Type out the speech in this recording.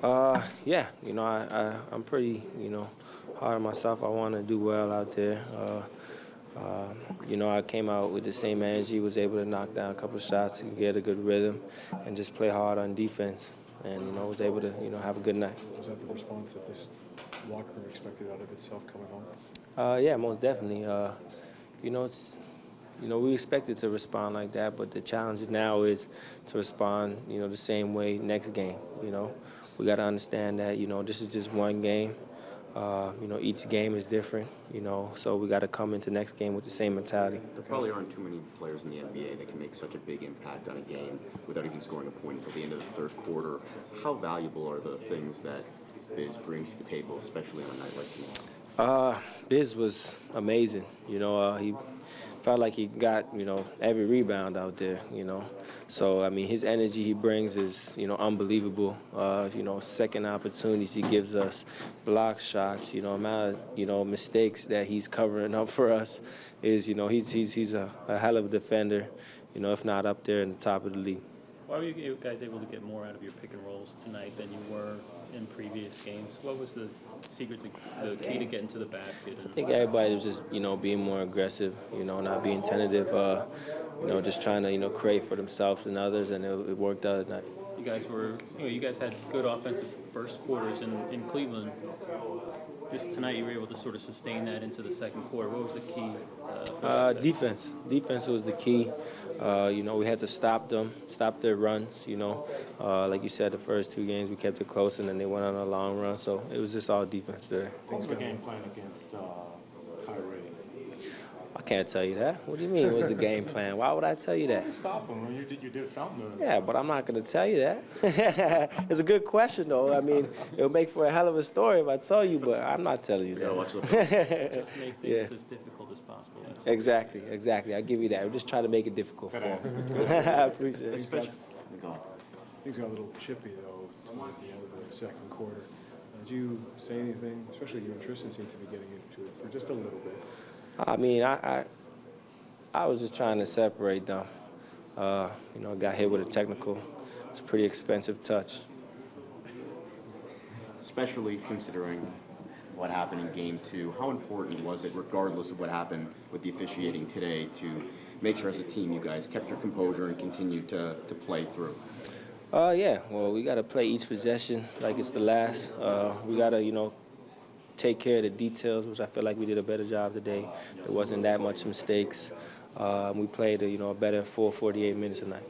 Yeah, I'm pretty, hard on myself. I want to do well out there. I came out with the same energy, was able to knock down a couple of shots and get a good rhythm and just play hard on defense. And, was able to, have a good night. Was that the response that this locker room expected out of itself coming home? Yeah, most definitely. We expected to respond like that, but the challenge now is to respond, the same way next game. We got to understand that, this is just one game. Each game is different, so we got to come into next game with the same mentality. There probably aren't too many players in the NBA that can make such a big impact on a game without even scoring a point until the end of the third quarter. How valuable are the things that Biz brings to the table, especially on a night like tonight? Biz was amazing. He felt like he got, every rebound out there, So, his energy he brings is, unbelievable. Second opportunities he gives us, block shots, amount of, mistakes that he's covering up for us is, he's a hell of a defender, if not up there in the top of the league. Why were you guys able to get more out of your pick and rolls tonight than you were in previous games? What was the secret, the key to getting to the basket? I think everybody was just, being more aggressive, not being tentative, just trying to, create for themselves and others, and it worked out at night. You guys had good offensive first quarters in Cleveland. Just tonight, you were able to sort of sustain that into the second quarter. What was the key? Defense. Defense was the key. We had to stop them, stop their runs. Like you said, the first two games we kept it close, and then they went on a long run. So it was just all defense there. What was the game plan against Kyrie? I can't tell you that. What do you mean? What was the game plan? Why would I tell you that? Stop him. You did something to him. Yeah, but I'm not going to tell you that. It's a good question, though. It'll make for a hell of a story if I tell you, but I'm not telling you that. Just make things as difficult as possible. Exactly. I'll give you that. We'll just try to make it difficult for him. I appreciate it. Things got a little chippy, though, towards the end of the second quarter. Did you say anything, especially you and Tristan seem to be getting into it for just a little bit? I was just trying to separate them. Got hit with a technical. It's a pretty expensive touch. Especially considering what happened in Game 2, how important was it, regardless of what happened with the officiating today, to make sure as a team you guys kept your composure and continued to play through? Yeah. Well, we got to play each possession like it's the last. We got to, take care of the details, which I feel like we did a better job today. There wasn't that much mistakes. We played a better full 48 minutes tonight.